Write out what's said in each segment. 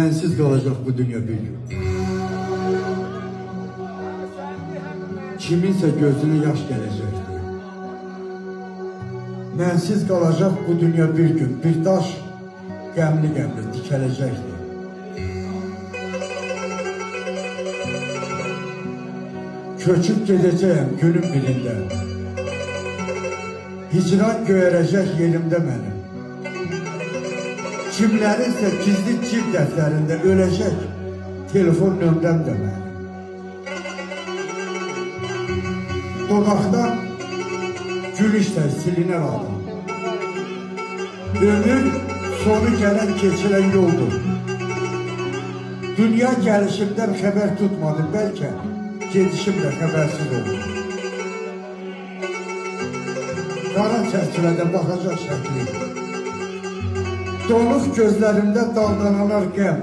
Bensiz kalacak bu dünya bir gün. Kiminse gözüne yaş gelecekti. Bensiz kalacak bu dünya bir gün. Bir taş gemli dikelecekti. Köçüp gideceğim günün birinde. Hicran göğerecek yerimde benim. Kimlerinse gizli cip defterinde ölecek telefon nömrəm de benim. Dodaktan gülüşler siliner adam. Ömür sonu gelen geçilen yoldur. Dünya gelişimden haber tutmadı, belki gedişim de habersiz oldu. Qara çərçivədə bakacak şəkli. Doluq gözlərimdə daldanalar qəm.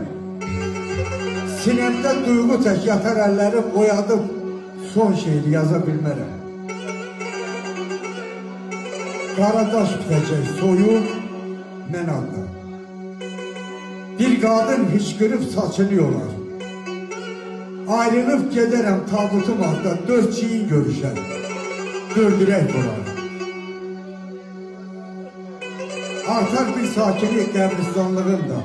Sinemdə duyğu tək yatar əllərim oyadıb son şeiri yaza bilmərəm. Qaradaş bitəcək soyuq mən adda. Bir qadın hıçqırıb saçılıyorlar. Ayrılıb gedərəm tabutum adda, dörd çiyin görüşər, dördürək dolar. Artar bir sakinlik qəbristanlığında.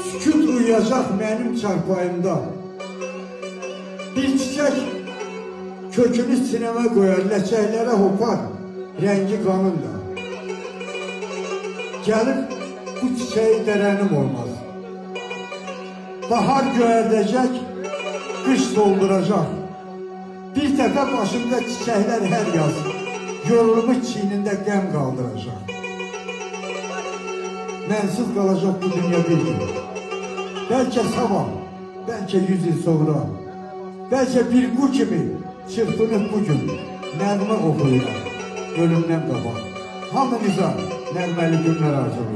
Sükut uyuyacaq mənim çarpayımda. Bir çiçək kökünü sinəmə qoyar, ləçəklərə hopar, rəngi qanında. Gəlir bu çiçəyi dərənim olmaz. Bahar göyərdəcək, qış dolduracaq. Bir dəfə başımda çiçəklər hər yaz, yorulumu çiynində qəm qaldıracaq. Mənsiz qalacaq bu dünya bir gün. Bəlkə sabah, bəlkə 100 il sonra, bəlkə bir qu kimi çırpınıb bugün nəğmə oxuyuram ölümdən qabaq. Hamınıza nəğməli günlər arzulayım.